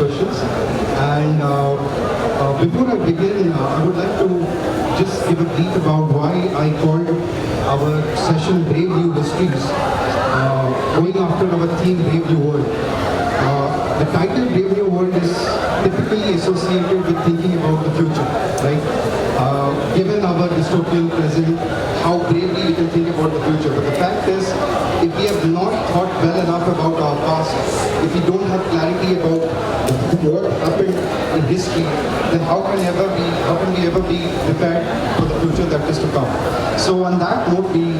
questions. And before I begin, I would like to just give a brief about why I called our session Brave New Histories, going after our theme Brave New World. The title Brave New World is typically associated with thinking about the future, right? Given our dystopian present, how bravely we can think about the future. But the fact is, if we have not thought well enough about our past, if we don't have clarity about what happened in history, then how can we ever be prepared for the future that is to come? So on that note, we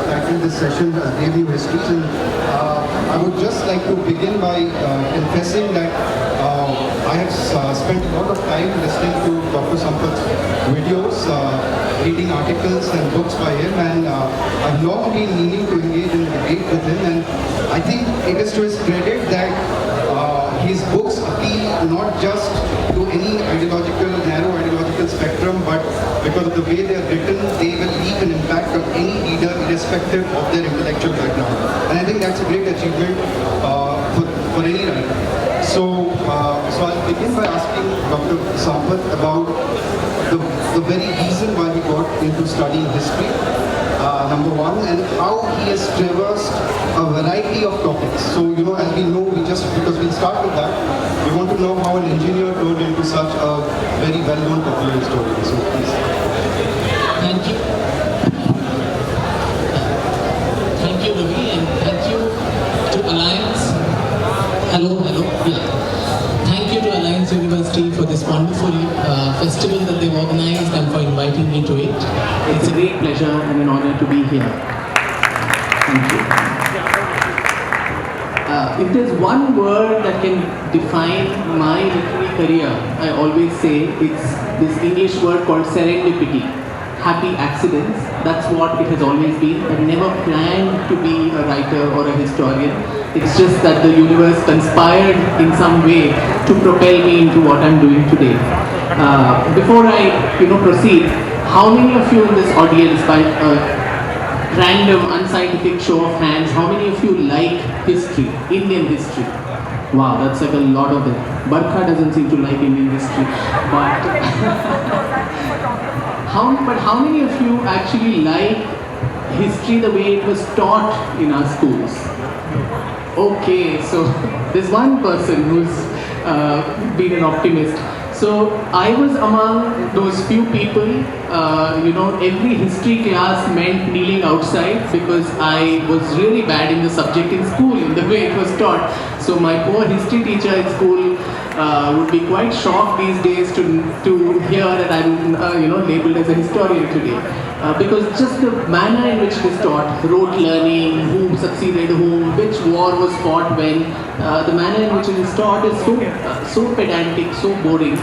titled this session Brave New Histories, and I would just like to begin by confessing that I have spent a lot of time listening to Dr. Sampath's videos, reading articles and books by him, and I've long been meaning to engage in a debate with him, and I think it is to his credit that his books appeal not just to any narrow ideological spectrum, but because of the way they are written, they will leave an impact on any reader irrespective of their intellectual background. And I think that's a great achievement for any writer. So I'll begin by asking Dr. Sampath about the very reason why he got into studying history, number one, and how he has traversed a variety of topics. So, as we know, because we'll start with that, we want to know how an engineer turned into such a very well-known popular historian. So, please. Thank you. Thank you, Ravi, and thank you to Alliance. Hello. Yeah. Thank you to Alliance University for this wonderful festival that they've organized and for inviting me to it. It's a great pleasure and an honor to be here. Thank you. If there's one word that can define my literary career, I always say it's this English word called serendipity. Happy accidents. That's what it has always been. I've never planned to be a writer or a historian. It's just that the universe conspired in some way to propel me into what I'm doing today. Before I proceed, how many of you in this audience, by a random unscientific show of hands, how many of you like history, Indian history? Wow, that's like a lot of them. Barkha doesn't seem to like Indian history, but how many of you actually like history the way it was taught in our schools? Okay, so there's one person who's been an optimist. So I was among those few people, every history class meant kneeling outside because I was really bad in the subject in school, in the way it was taught. So my poor history teacher in school would be quite shocked these days to hear that I'm labeled as a historian today. Because just the manner in which it is taught, rote learning, who succeeded whom, which war was fought when, the manner in which it is taught is so pedantic, so boring.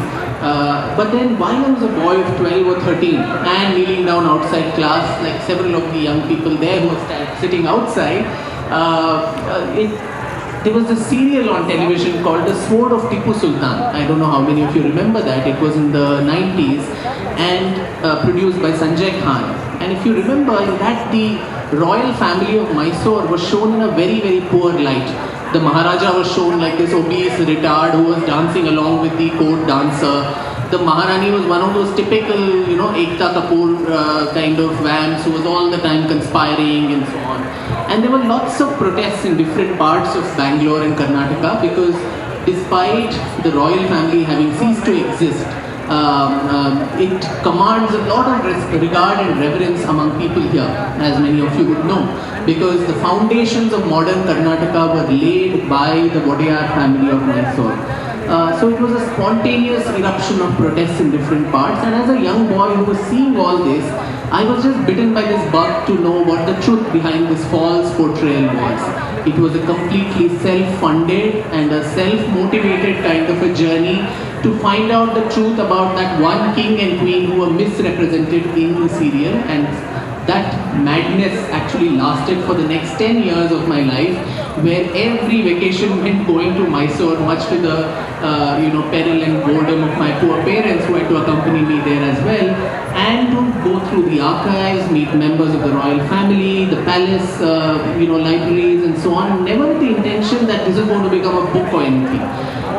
But then while I was a boy of 12 or 13 and kneeling down outside class, like several of the young people there who were sitting outside, there was a serial on television called The Sword of Tipu Sultan. I don't know how many of you remember that. It was in the 90s and produced by Sanjay Khan. And if you remember, in that the royal family of Mysore was shown in a very, very poor light. The Maharaja was shown like this obese retard who was dancing along with the court dancer. The Maharani was one of those typical, Ekta Kapoor kind of vamps who was all the time conspiring and so on. And there were lots of protests in different parts of Bangalore and Karnataka because despite the royal family having ceased to exist, it commands a lot of regard and reverence among people here, as many of you would know, because the foundations of modern Karnataka were laid by the Wadiyar family of Mysore. So it was a spontaneous eruption of protests in different parts, and as a young boy who was seeing all this, I was just bitten by this bug to know what the truth behind this false portrayal was. It was a completely self-funded and a self-motivated kind of a journey to find out the truth about that one king and queen who were misrepresented in the serial, and that madness actually lasted for the next 10 years of my life, where every vacation meant going to Mysore, much to the peril and boredom of my poor parents who had to accompany me there as well, and to go through the archives, meet members of the royal family, the palace, libraries and so on, never with the intention that this is going to become a book or anything.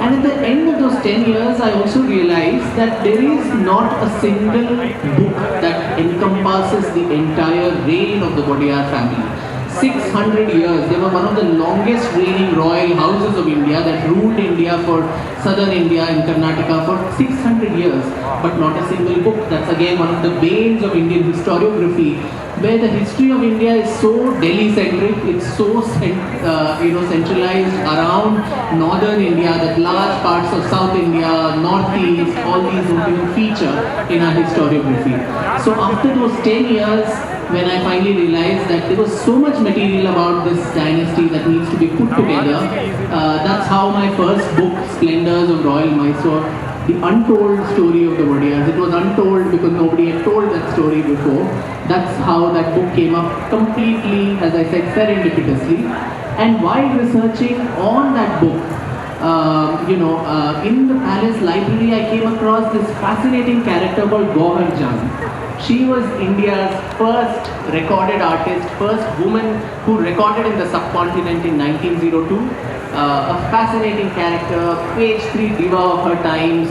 And at the end of those 10 years, I also realized that there is not a single book that encompasses the entire reign of the Wadiyar family. 600 years. They were one of the longest reigning royal houses of India that ruled India for southern India and Karnataka for 600 years. But not a single book. That's again one of the banes of Indian historiography, where the history of India is so Delhi-centric. It's so centralized around northern India that large parts of South India, Northeast, all these don't even feature in our historiography. So after those 10 years, when I finally realized that there was so much material about this dynasty that needs to be put together, that's how my first book, Splendors of Royal Mysore, the untold story of the Wadiyars. It was untold because nobody had told that story before. That's how that book came up completely, as I said, serendipitously. And while researching on that book, in the palace library, I came across this fascinating character called Gauhar Jan. She was India's first recorded artist, first woman who recorded in the subcontinent in 1902. A fascinating character, page 3 diva of her times,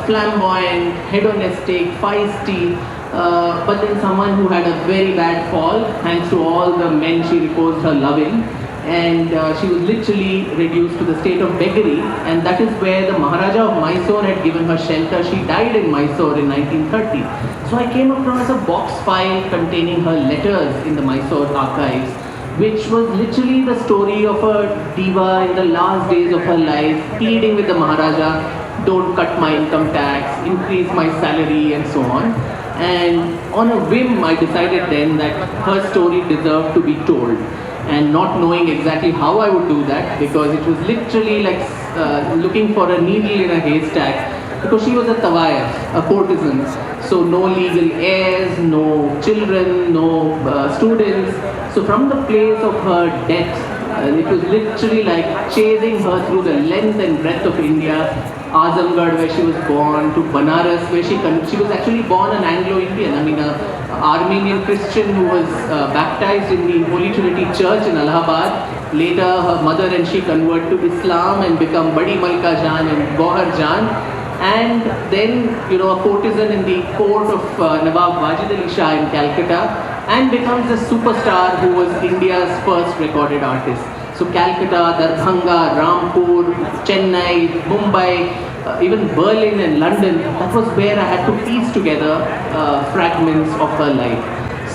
flamboyant, hedonistic, feisty, but then someone who had a very bad fall thanks to all the men she reposed her love in. And she was literally reduced to the state of beggary, and that is where the Maharaja of Mysore had given her shelter. She died in Mysore in 1930. So I came across a box file containing her letters in the Mysore archives, which was literally the story of a diva in the last days of her life, pleading with the Maharaja, don't cut my income tax, increase my salary, and so on. And on a whim, I decided then that her story deserved to be told. And not knowing exactly how I would do that, because it was literally like looking for a needle in a haystack, because she was a tawaya, a courtesan, so no legal heirs, no children, no students. So from the place of her death, it was literally like chasing her through the length and breadth of India. Azamgarh, where she was born, to Banaras, where she was actually born an Anglo-Indian. I mean, an Armenian Christian who was baptized in the Holy Trinity Church in Allahabad. Later, her mother and she convert to Islam and become Badi Malka Jan and Gauhar Jan. And then, a courtesan in the court of Nawab Wajid Ali Shah in Calcutta, and becomes a superstar who was India's first recorded artist. So Calcutta, Darbhanga, Rampur, Chennai, Mumbai, even Berlin and London, that was where I had to piece together fragments of her life.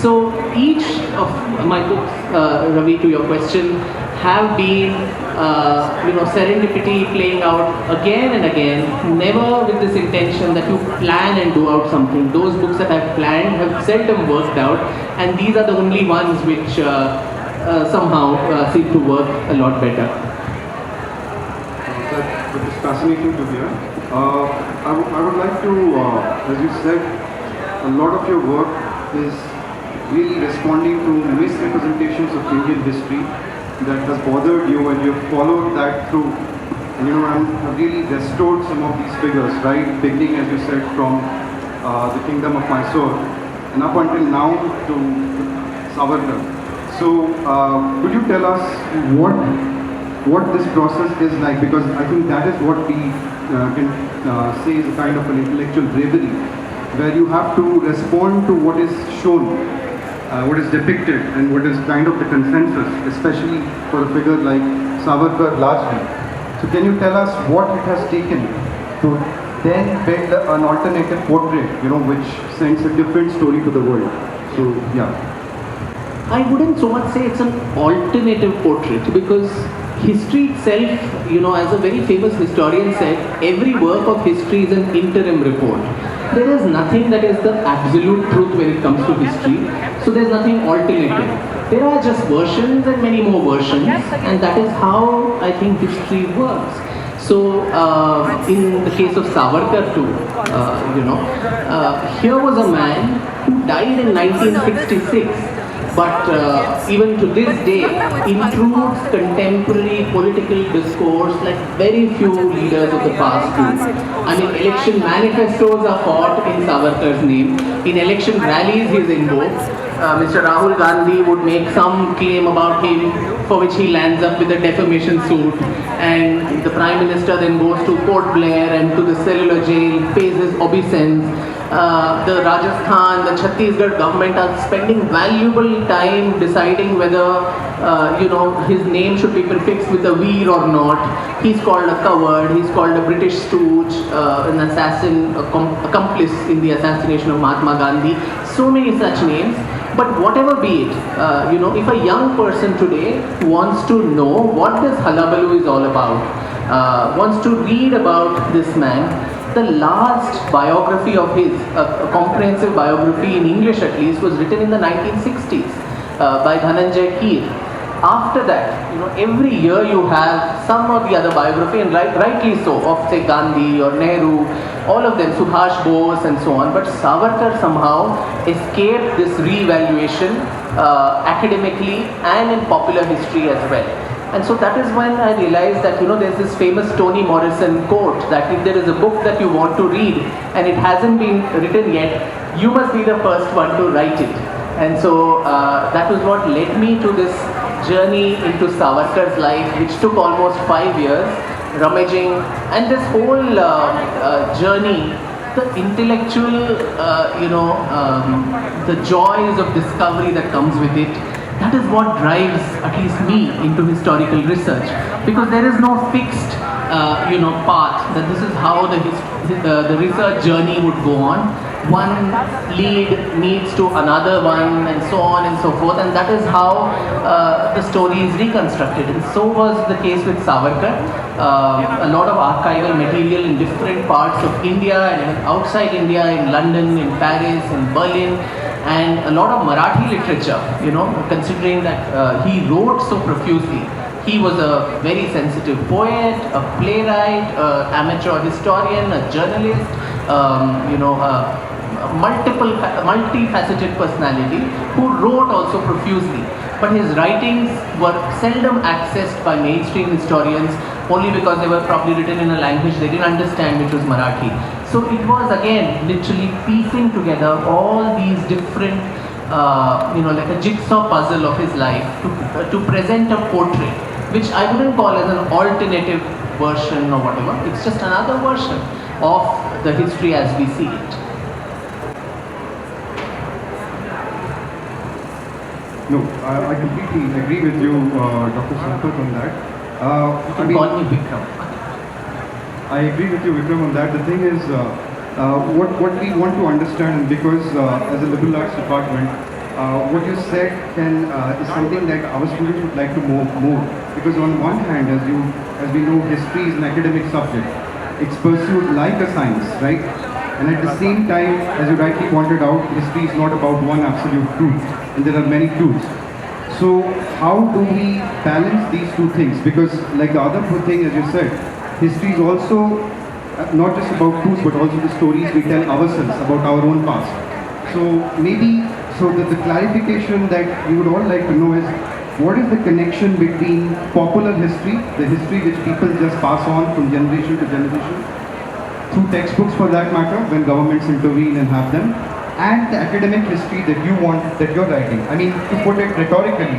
So each of my books, Ravi, to your question, have been, serendipity playing out again and again, never with this intention that you plan and do out something. Those books that I've planned have seldom worked out, and these are the only ones which somehow seem to work a lot better. That is fascinating to hear. I would like to, as you said, a lot of your work is really responding to misrepresentations of Indian history that has bothered you, and you've followed that through. And have really restored some of these figures, right? Beginning, as you said, from the kingdom of Mysore and up until now to Savarkar. So, could you tell us what this process is like? Because I think that is what we can say is a kind of an intellectual bravery, where you have to respond to what is shown, what is depicted, and what is kind of the consensus, especially for a figure like Savarkar largely. So, can you tell us what it has taken to then build an alternative portrait, which sends a different story to the world? So, yeah. I wouldn't so much say it's an alternative portrait, because history itself, as a very famous historian said, every work of history is an interim report. There is nothing that is the absolute truth when it comes to history, so there's nothing alternative. There are just versions and many more versions, and that is how I think history works. So, in the case of Savarkar too, here was a man who died in 1966. But even to this day, intrudes contemporary political discourse like very few leaders of the past do. I mean, election manifestos are fought in Savarkar's name. In election rallies, he is invoked. Mr. Rahul Gandhi would make some claim about him. for which he lands up with a defamation suit, and the Prime Minister then goes to Port Blair and to the cellular jail, pays his obeisance. The Rajasthan, the Chhattisgarh government are spending valuable time deciding whether his name should be prefixed with a Veer or not. He's called a coward, he's called a British stooge, an assassin, accomplice in the assassination of Mahatma Gandhi. So many such names. But whatever be it, if a young person today wants to know what this hullabaloo is all about, wants to read about this man, the last biography of his, a comprehensive biography in English at least, was written in the 1960s by Dhananjay Keer. After that, every year you have some or the other biography, and rightly so, of say Gandhi or Nehru, all of them, Subhash Bose and so on. But Savarkar somehow escaped this re-evaluation academically and in popular history as well. And so that is when I realized that there's this famous Toni Morrison quote that if there is a book that you want to read and it hasn't been written yet, you must be the first one to write it. And so that was what led me to this journey into Savarkar's life, which took almost 5 years, rummaging, and this whole journey, the intellectual, the joys of discovery that comes with it, that is what drives at least me into historical research, because there is no fixed path that this is how the research journey would go on. One lead leads to another one, and so on and so forth, and that is how the story is reconstructed. And so was the case with Savarkar. A lot of archival material in different parts of India and even outside India, in London, in Paris, in Berlin, and a lot of Marathi literature, considering that he wrote so profusely. He was a very sensitive poet, a playwright, an amateur historian, a journalist, multifaceted personality who wrote also profusely. But his writings were seldom accessed by mainstream historians, only because they were probably written in a language they didn't understand, which was Marathi. So it was again literally piecing together all these different, like a jigsaw puzzle of his life to present a portrait, which I wouldn't call as an alternative version or whatever. It's just another version of the history as we see it. No, I completely agree with you, Dr. Sampath, on that. Call me Vikram. I agree with you, Vikram, on that. The thing is, what we want to understand, because as a liberal arts department, what you said is something that our students would like to know more. Because on one hand, as we know, history is an academic subject. It's pursued like a science, right? And at the same time, as you rightly pointed out, history is not about one absolute truth, and there are many truths. So how do we balance these two things? Because like the other thing, as you said, history is also not just about truths, but also the stories we tell ourselves about our own past. So the clarification that we would all like to know is, what is the connection between popular history, the history which people just pass on from generation to generation, through textbooks for that matter, when governments intervene and have them, and the academic history that you're writing? I mean, to put it rhetorically,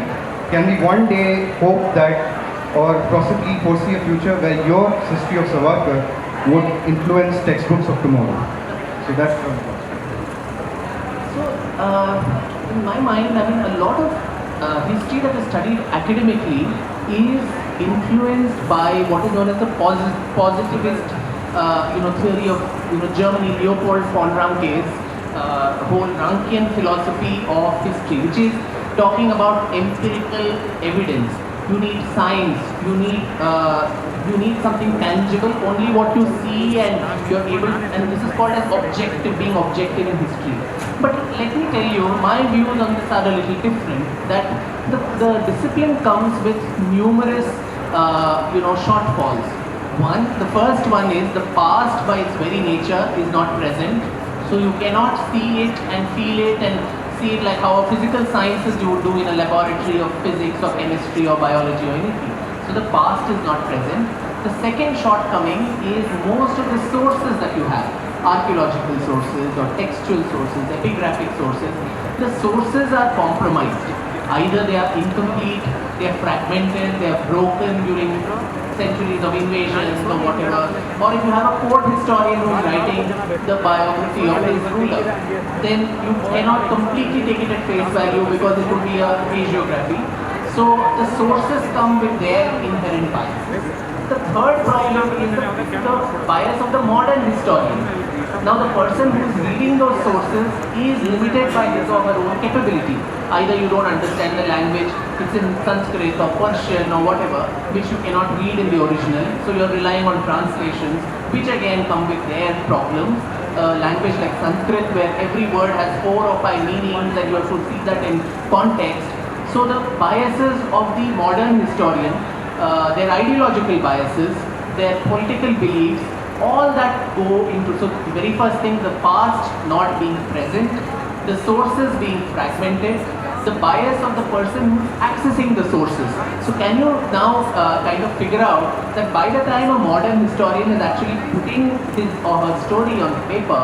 can we one day hope that, or possibly foresee a future where your history of Savarkar would influence textbooks of tomorrow? So that's one question. So, in my mind, I mean, a lot of history that is studied academically is influenced by what is known as the positivist theory of Germany, Leopold von Ranke's whole Rankian philosophy of history, which is talking about empirical evidence. You need science, you need something tangible, only what you see, and you're able, and this is called as being objective in history. But let me tell you, my views on this are a little different, that the discipline comes with numerous shortfalls. The first one is the past by its very nature is not present, so you cannot see it and feel it and see it like how physical sciences you would do in a laboratory of physics or chemistry or biology or anything. So the past is not present. The second shortcoming is most of the sources that you have, archaeological sources or textual sources, epigraphic sources, the sources are compromised. Either they are incomplete, they are fragmented, they are broken during centuries of invasions or whatever. Or if you have a court historian who is writing the biography of his ruler, then you cannot completely take it at face value because it would be a hagiography. So the sources come with their inherent biases. The third problem is the bias of the modern historian. Now the person who is reading those sources is limited by his or her own capability. Either you don't understand the language, it's in Sanskrit or Persian or whatever, which you cannot read in the original, so you're relying on translations, which again come with their problems. Language like Sanskrit, where every word has 4 or 5 meanings and you have to see that in context. So the biases of the modern historian, their ideological biases, their political beliefs, all that go into, so the very first thing, the past not being present, the sources being fragmented, the bias of the person who's accessing the sources. So can you now kind of figure out that by the time a modern historian is actually putting his or her story on paper,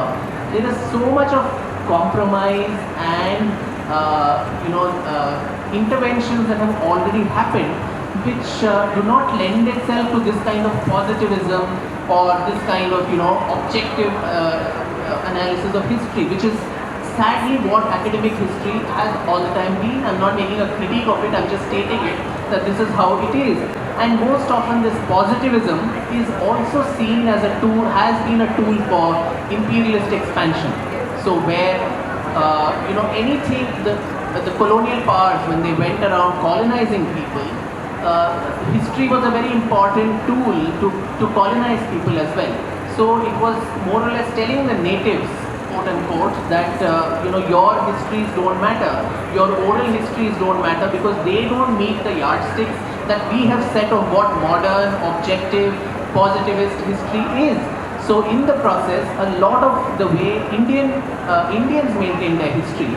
there is so much of compromise and interventions that have already happened, which do not lend itself to this kind of positivism or this kind of objective analysis of history, which is sadly what academic history has all the time been. I'm not making a critique of it, I'm just stating it that this is how it is. And most often this positivism is also seen as a tool, has been a tool for imperialist expansion. So where anything, the colonial powers, when they went around colonizing people, history was a very important tool to colonize people as well. So it was more or less telling the natives, quote unquote, that your histories don't matter, your oral histories don't matter, because they don't meet the yardsticks that we have set of what modern, objective, positivist history is. So in the process, a lot of the way Indians maintain their history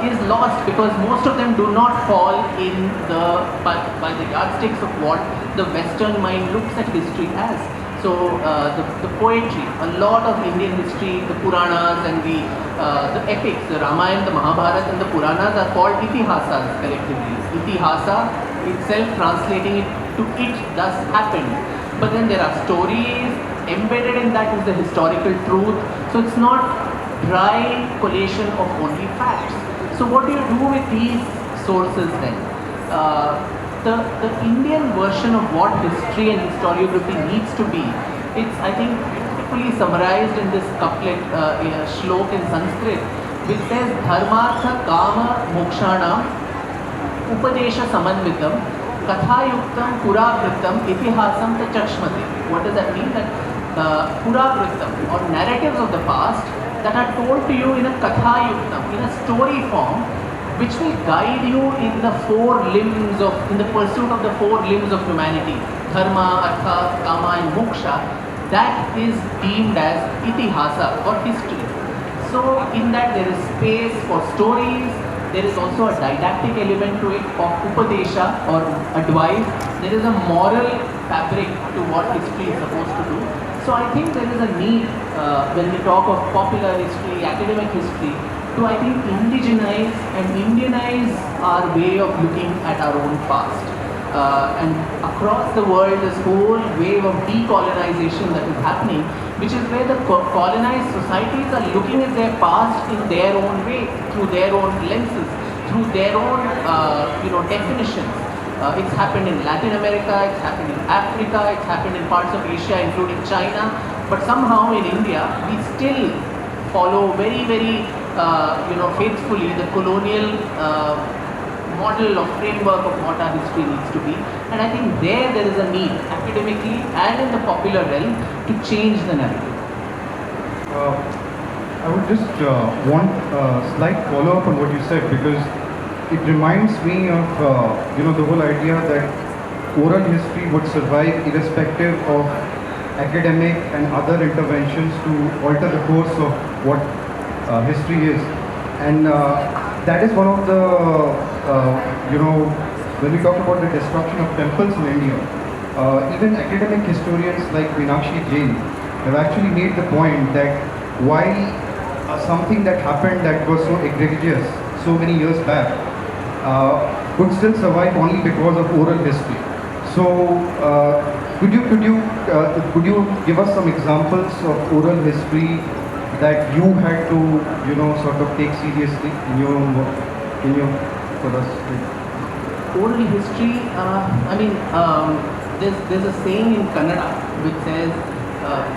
is lost, because most of them do not fall in by the yardsticks of what the Western mind looks at history as. So the poetry, a lot of Indian history, the Puranas and the epics, the Ramayana, the Mahabharata and the Puranas are called itihasas collectively. Itihasa itself, translating it to it thus happened. But then there are stories, embedded in that is the historical truth. So it's not dry collation of only facts. So what do you do with these sources then? The Indian version of what history and historiography needs to be, it's I think beautifully summarized in this couplet, shlok in Sanskrit, which says dharmartha kama mokshana upadesha samanvitam kathayuktam purakritam itihasam ta chakshmati. What does that mean? That purakritam, or narratives of the past, that are told to you in a kathayuktam, in a story form, which will guide you in the in the pursuit of the 4 limbs of humanity, dharma, artha, kama and moksha. That is deemed as itihasa or history. So in that there is space for stories, there is also a didactic element to it of upadesha or advice. There is a moral fabric to what history is supposed to do. So I think there is a need, when we talk of popular history, academic history, to I think indigenize and Indianize our way of looking at our own past. And across the world, this whole wave of decolonization that is happening, which is where the colonized societies are looking at their past in their own way, through their own lenses, through their own definitions. It's happened in Latin America, it's happened in Africa, it's happened in parts of Asia, including China. But somehow in India, we still follow very, very faithfully the colonial model or framework of what our history needs to be. And I think there is a need, academically and in the popular realm, to change the narrative. I would just want a slight follow-up on what you said, because it reminds me of the whole idea that oral history would survive irrespective of academic and other interventions to alter the course of what history is. And that is one of the, when we talk about the destruction of temples in India, even academic historians like Meenakshi Jain have actually made the point that while something that happened that was so egregious so many years back could still survive only because of oral history. So, could you give us some examples of oral history that you had to, sort of take seriously in your own work, for us? Oral history, there's a saying in Kannada which says,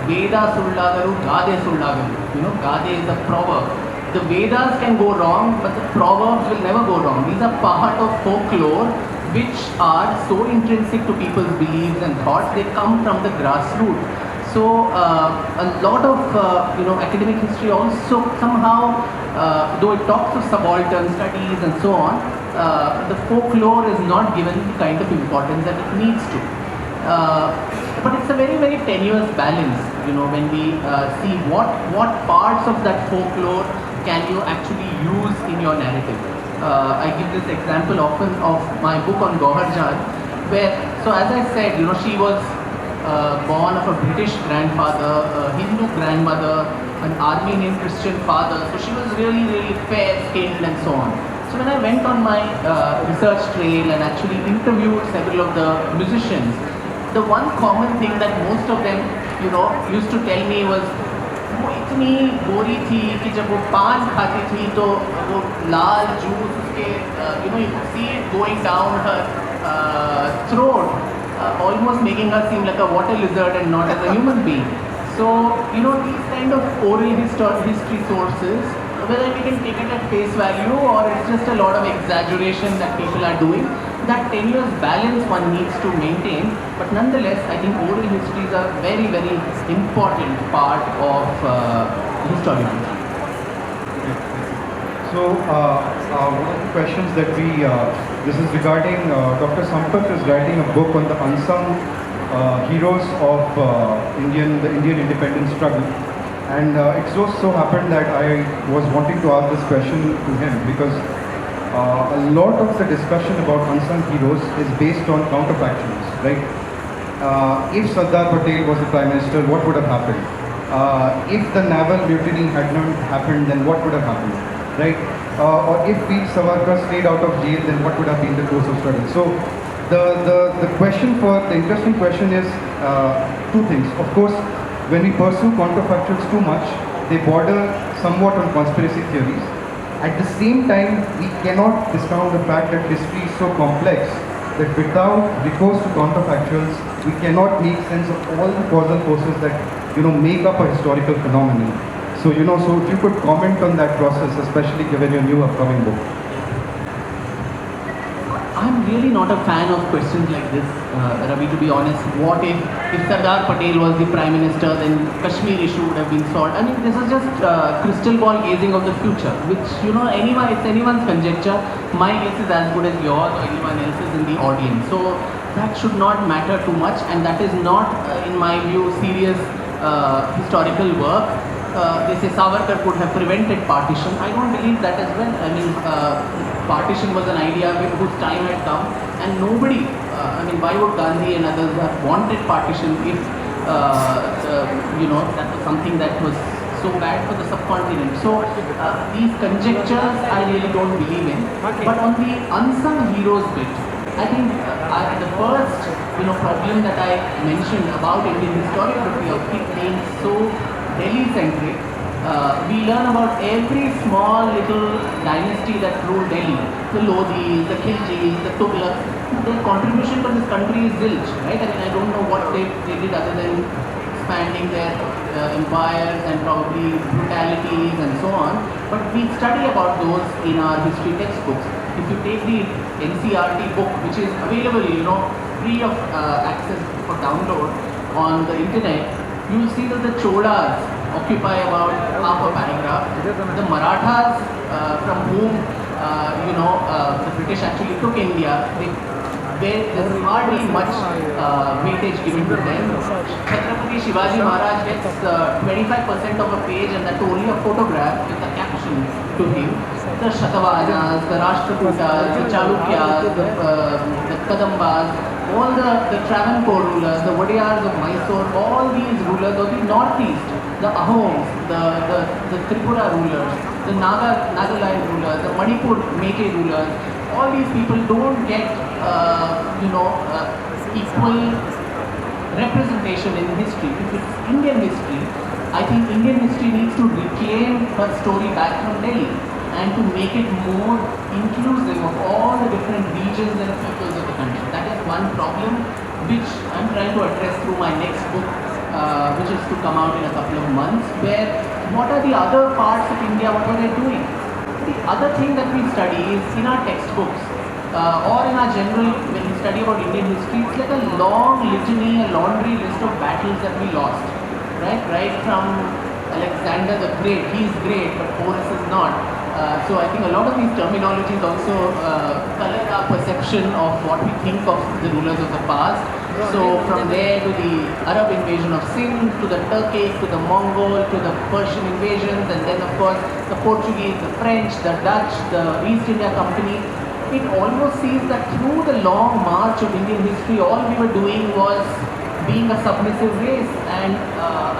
Veda sullagaru, Gade sullagaru. Gade is a proverb. The Vedas can go wrong, but the proverbs will never go wrong. These are part of folklore which are so intrinsic to people's beliefs and thoughts. They come from the grassroots. So a lot of academic history also somehow, though it talks of subaltern studies and so on, the folklore is not given the kind of importance that it needs to. But it's a very, very tenuous balance, when we see what parts of that folklore can you actually use in your narrative. I give this example often of my book on Gauhar Jan, where, so as I said, she was born of a British grandfather, a Hindu grandmother, an Armenian Christian father, so she was really, really fair-skinned and so on. So when I went on my research trail and actually interviewed several of the musicians, the one common thing that most of them, used to tell me was, वो इतनी गोरी थी कि जब वो पान खाती थी तो वो लाल जूस उसके, you could see it going down her throat, almost making her seem like a water lizard and not as a human being. So, these kind of oral history sources, whether we can take it at face value or it's just a lot of exaggeration that people are doing, that tenuous balance one needs to maintain. But nonetheless, I think oral history is a very, very important part of historiography. So, one of the questions that this is regarding, Dr. Sampath is writing a book on the unsung heroes of the Indian independence struggle. And it so happened that I was wanting to ask this question to him because a lot of the discussion about unsung heroes is based on counterfactuals, right? If Sardar Patel was the Prime Minister, what would have happened? If the naval mutiny had not happened, then what would have happened, right? Or if Veer Savarkar stayed out of jail, then what would have been the course of struggle? So the interesting question is two things. Of course, when we pursue counterfactuals too much, they border somewhat on conspiracy theories. At the same time, we cannot discount the fact that history is so complex that without recourse to counterfactuals, we cannot make sense of all the causal forces that make up a historical phenomenon. So so if you could comment on that process, especially given your new upcoming book. I'm really not a fan of questions like this, Ravi, to be honest. What if Sardar Patel was the Prime Minister, then Kashmir issue would have been solved? I mean, this is just crystal ball gazing of the future, which, it's anyone's conjecture. My guess is as good as yours or anyone else's in the audience. So that should not matter too much, and that is not, in my view, serious historical work. They say Savarkar could have prevented partition. I don't believe that as well. I mean, partition was an idea whose time had come, and nobody, why would Gandhi and others have wanted partition if, that was something that was so bad for the subcontinent. So these conjectures I really don't believe in. But on the unsung heroes bit, I think the first, problem that I mentioned about Indian historiography of it being so Delhi-centric, we learn about every small little dynasty that ruled Delhi. The Lodhis, the Khiljis, the Tughlaqs. Their contribution to this country is zilch, right? I mean, I don't know what they did other than expanding their empires and probably brutalities and so on. But we study about those in our history textbooks. If you take the NCRT book, which is available, free of access for download on the internet, you will see that the Cholas occupy about half a paragraph. The Marathas, from whom the British actually took India, there's hardly much weightage given to them. Chhatrapati Shivaji Maharaj gets 25% of a page, and that's only a photograph with a caption to him. The Shatavahanas, the Rashtrakutas, the Chalukyas, the Kadambas, all the Travancore rulers, the Wadiyars of Mysore, all these rulers of the northeast, the Ahoms, the Tripura rulers, the Nagaland rulers, the Manipur Meitei rulers, all these people don't get, equal representation in history. If it's Indian history, I think Indian history needs to reclaim her story back from Delhi and to make it more inclusive of all the different regions and peoples of the country. That is one problem which I'm trying to address through my next book, which is to come out in a couple of months, where what are the other parts of India, what are they doing? The other thing that we study is in our textbooks or in our general, when we study about Indian history, it's like a long litany, a laundry list of battles that we lost, right? Right from Alexander the Great, he's great, but Porus is not. So I think a lot of these terminologies also color our perception of what we think of the rulers of the past. So from there to the Arab invasion of Sindh, to the Turkic, to the Mongol, to the Persian invasions, and then of course the Portuguese, the French, the Dutch, the East India Company. It almost seems that through the long march of Indian history, all we were doing was being a submissive race and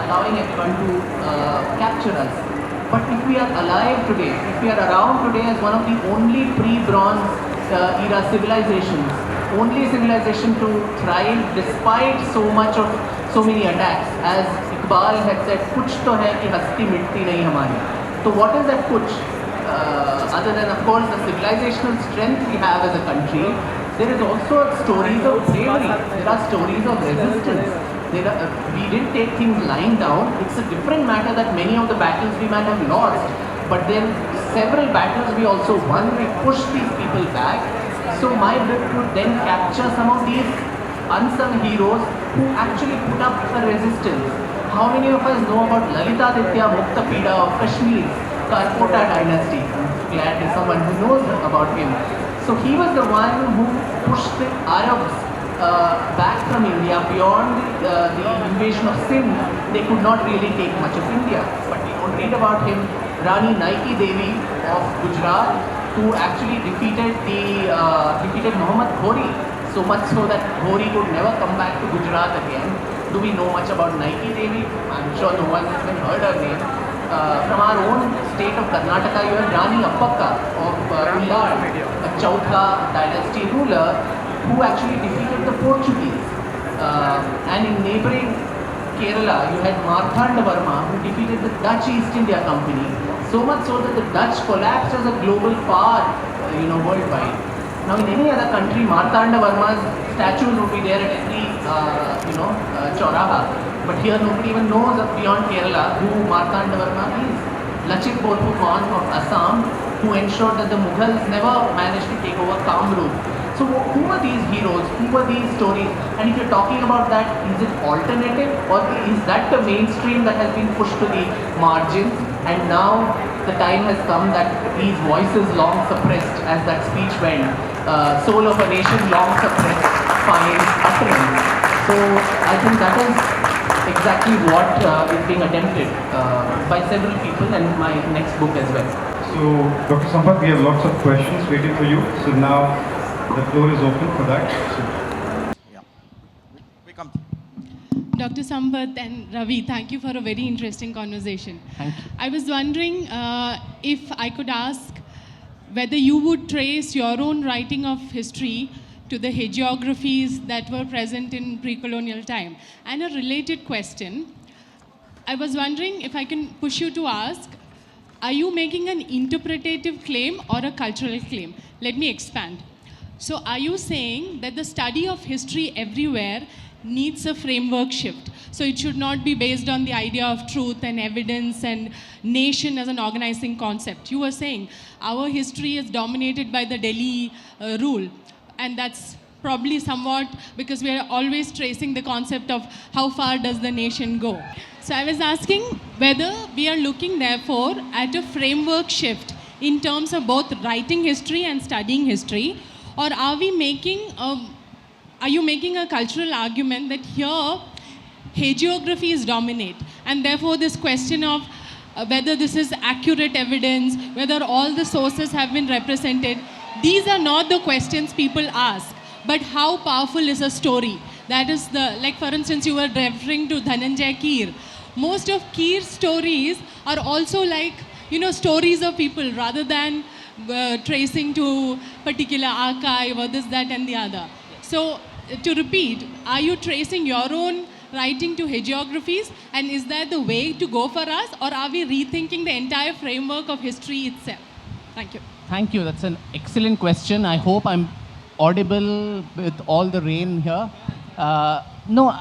allowing everyone to capture us. But if we are alive today, if we are around today as one of the only pre-bronze era civilizations, only civilization to thrive despite so many attacks, as Iqbal had said, "Kuch to hai ki hasti mitti nahi hamari." So what is that kuch? Other than of course the civilizational strength we have as a country, there is also stories of bravery. There are stories of resistance. We didn't take things lying down. It's a different matter that many of the battles we might have lost, but then several battles we also won. We pushed these people back. So my book would then capture some of these unsung heroes who actually put up a resistance. How many of us know about Lalitaditya Muktapida of Kashmir, Karkota dynasty? I'm glad there's someone who knows about him. So he was the one who pushed the Arabs back from India beyond the invasion of Sindh. They could not really take much of India. But we don't read about him. Rani Naiki Devi of Gujarat, who actually defeated Muhammad Ghori, so much so that Ghori could never come back to Gujarat again. Do we know much about Naiki Devi? I'm sure no one has even heard her name. From our own state of Karnataka, you have Rani Appakka of Ullad, a Chautha dynasty ruler who actually defeated the Portuguese. And in neighboring Kerala, you had Marthanda Varma who defeated the Dutch East India Company. So much so that the Dutch collapsed as a global power, worldwide. Now in any other country, Marthanda Varma's statues would be there at every, Chauraha. But here nobody even knows beyond Kerala who Marthanda Varma is. Lachit Borphukan of Assam, who ensured that the Mughals never managed to take over Kamrup. So who are these heroes? Who are these stories? And if you're talking about that, is it alternative or is that the mainstream that has been pushed to the margins? And now the time has come that these voices long suppressed, as that speech went, soul of a nation long suppressed finds utterance. So I think that is exactly what is being attempted by several people and my next book as well. So, Dr. Sampath, we have lots of questions waiting for you. So now the floor is open for that. Dr. Sampath and Ravi, thank you for a very interesting conversation. Thank you. I was wondering if I could ask whether you would trace your own writing of history to the hagiographies that were present in pre-colonial time. And a related question, I was wondering if I can push you to ask, are you making an interpretative claim or a cultural claim? Let me expand. So are you saying that the study of history everywhere needs a framework shift? So it should not be based on the idea of truth and evidence and nation as an organizing concept. You were saying our history is dominated by the Delhi rule. And that's probably somewhat because we are always tracing the concept of how far does the nation go. So I was asking whether we are looking therefore at a framework shift in terms of both writing history and studying history, or are you making a cultural argument that here hagiographies dominate, and therefore this question of whether this is accurate evidence, whether all the sources have been represented, these are not the questions people ask, but how powerful is a story? That is like for instance, you were referring to Dhananjay Keer. Most of Keer's stories are also like, stories of people rather than tracing to particular archive or this, that, and the other. So, to repeat, are you tracing your own writing to hagiographies, and is that the way to go for us, or are we rethinking the entire framework of history itself? Thank you. Thank you. That's an excellent question. I hope I'm audible with all the rain here. No,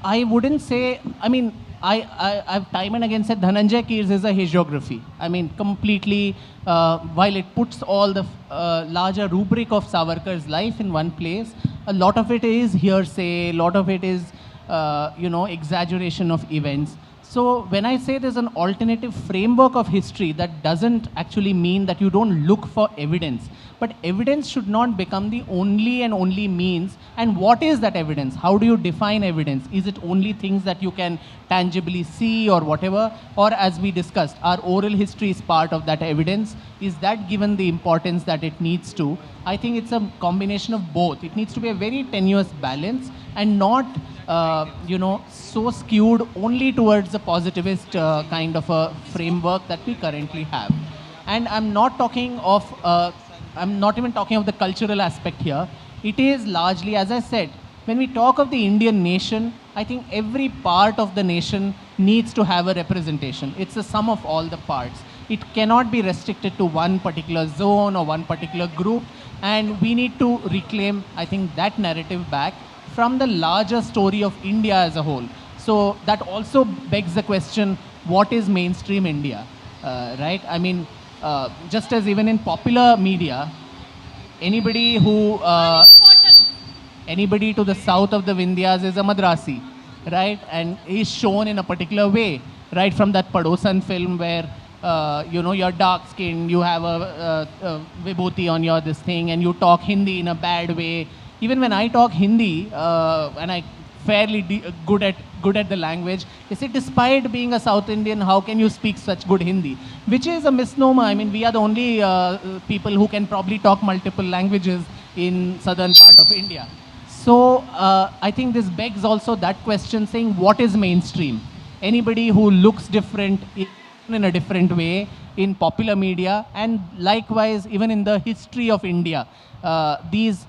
I wouldn't say, I mean, I've time and again said Dhananjay Keers is a hagiography. I mean, completely, while it puts all the larger rubric of Savarkar's life in one place, a lot of it is hearsay, a lot of it is, exaggeration of events. So when I say there's an alternative framework of history, that doesn't actually mean that you don't look for evidence. But evidence should not become the only and only means. And what is that evidence? How do you define evidence? Is it only things that you can tangibly see or whatever? Or as we discussed, our oral history is part of that evidence. Is that given the importance that it needs to? I think it's a combination of both. It needs to be a very tenuous balance and not so skewed only towards the positivist kind of a framework that we currently have. And I'm not even talking of the cultural aspect here. It is largely, as I said, when we talk of the Indian nation, I think every part of the nation needs to have a representation. It's a sum of all the parts. It cannot be restricted to one particular zone or one particular group. And we need to reclaim, I think, that narrative back from the larger story of India as a whole. So that also begs the question, what is mainstream India, right? I mean, just as even in popular media, anybody to the south of the Vindhyas is a Madrasi, right? And is shown in a particular way, right? From that Padosan film where, you're dark skinned, you have a vibhuti on your this thing, and you talk Hindi in a bad way. Even when I talk Hindi, and I fairly good at the language, they say, despite being a South Indian, how can you speak such good Hindi? Which is a misnomer. I mean, we are the only people who can probably talk multiple languages in southern part of India. So I think this begs also that question, saying what is mainstream? Anybody who looks different in a different way in popular media, and likewise even in the history of India, these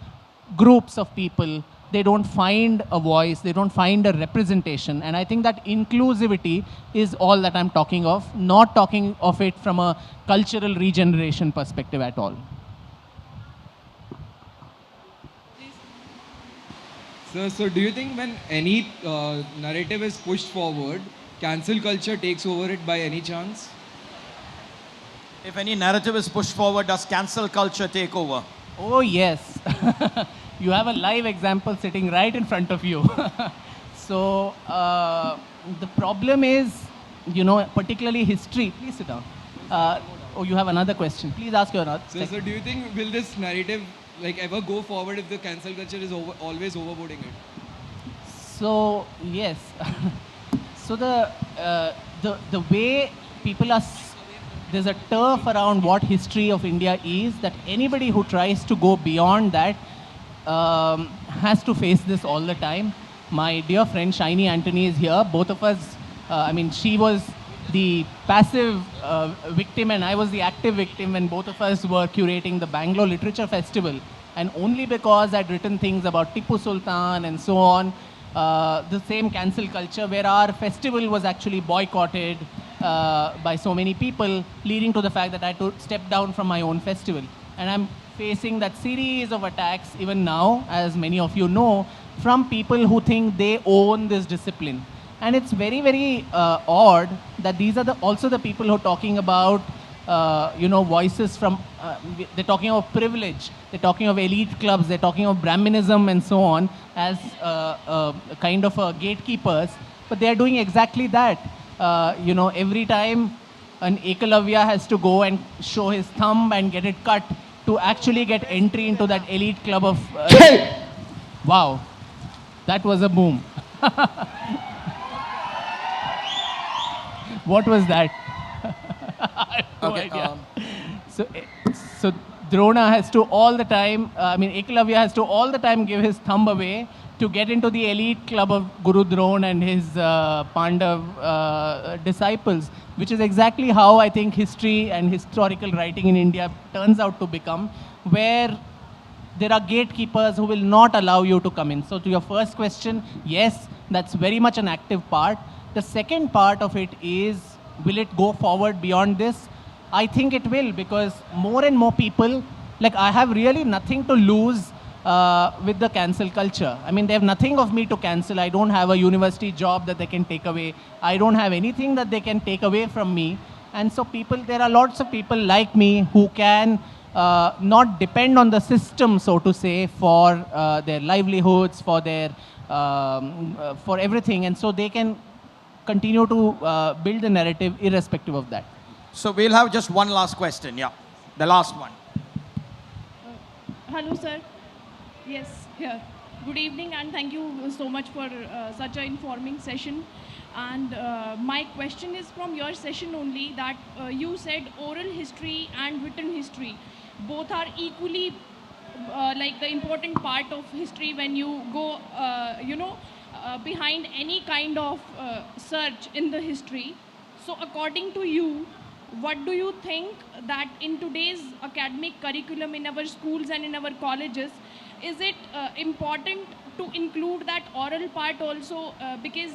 groups of people, they don't find a voice, they don't find a representation. And I think that inclusivity is all that I'm talking of, not talking of it from a cultural regeneration perspective at all. So do you think when any narrative is pushed forward, cancel culture takes over it by any chance? If any narrative is pushed forward, does cancel culture take over? Oh yes. You have a live example sitting right in front of you. So the problem is, particularly history. Please sit down. Oh, you have another question. Please ask your another. So do you think will this narrative ever go forward if the cancel culture is always overboarding it? So yes. So the way people are, there's a turf around what history of India is, that anybody who tries to go beyond that has to face this all the time. My dear friend Shiny Anthony is here. Both of us, she was the passive victim and I was the active victim when both of us were curating the Bangalore Literature Festival. And only because I'd written things about Tipu Sultan and so on, the same cancel culture where our festival was actually boycotted by so many people, leading to the fact that I had to step down from my own festival. And I'm facing that series of attacks even now, as many of you know, from people who think they own this discipline. And it's very, very odd that these are also the people who are talking about, voices from, they're talking of privilege, they're talking of elite clubs, they're talking of Brahminism and so on as kind of gatekeepers, but they're doing exactly that. Every time an Ekalavya has to go and show his thumb and get it cut to actually get entry into that elite club of... Wow, that was a boom. What was that? I have no idea. So Drona has to all the time, Ekalavya has to all the time give his thumb away to get into the elite club of Guru Drona and his Pandav disciples, which is exactly how I think history and historical writing in India turns out to become, where there are gatekeepers who will not allow you to come in. So to your first question, yes, that's very much an active part. The second part of it is, will it go forward beyond this? I think it will, because more and more people, like I have really nothing to lose with the cancel culture. I mean, they have nothing of me to cancel. I don't have a university job that they can take away. I don't have anything that they can take away from me. And so there are lots of people like me who can not depend on the system, so to say, for their livelihoods, for their, for everything. And so they can continue to build the narrative irrespective of that. So we'll have just one last question. Yeah, the last one. Hello, sir. Yes, here. Good evening, and thank you so much for such an informing session. And my question is from your session only, that you said oral history and written history both are equally like the important part of history when you go, behind any kind of search in the history. So according to you, what do you think that in today's academic curriculum in our schools and in our colleges, is it important to include that oral part also? Because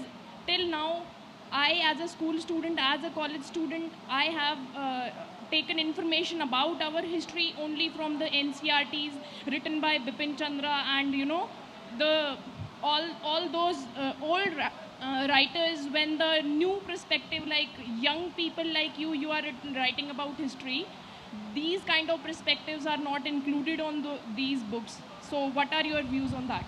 till now, I as a school student, as a college student, I have taken information about our history only from the NCRTs written by Bipin Chandra and the all those old writers. When the new perspective, like young people like you are writing about history, these kind of perspectives are not included on these books. So what are your views on that?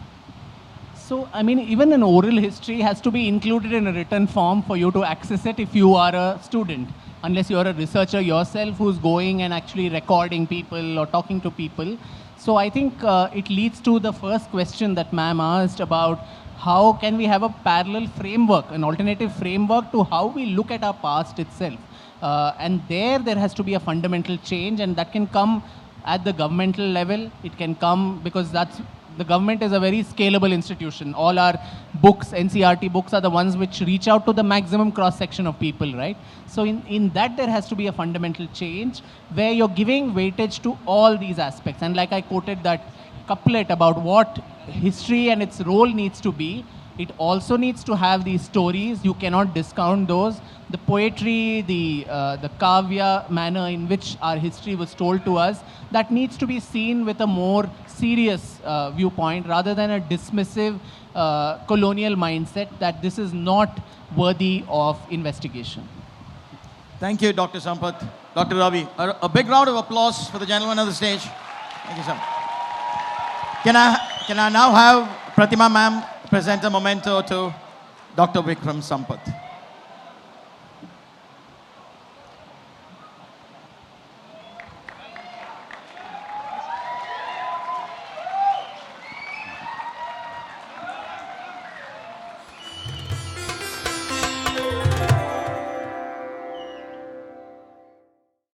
So, I mean, even an oral history has to be included in a written form for you to access it if you are a student, unless you're a researcher yourself who's going and actually recording people or talking to people. So I think it leads to the first question that ma'am asked about how can we have a parallel framework, an alternative framework to how we look at our past itself. And there has to be a fundamental change, and that can come at the governmental level. It can come because the government is a very scalable institution. All our books, NCRT books, are the ones which reach out to the maximum cross-section of people, right? So in that, there has to be a fundamental change where you're giving weightage to all these aspects. And like I quoted that couplet about what history and its role needs to be, it also needs to have these stories. You cannot discount those. The poetry, the kavya manner in which our history was told to us, that needs to be seen with a more serious viewpoint rather than a dismissive colonial mindset that this is not worthy of investigation. Thank you, Dr. Sampath. Dr. Ravi, a big round of applause for the gentleman on the stage. Thank you, sir. Can I now have Pratima ma'am present a memento to Dr. Vikram Sampath?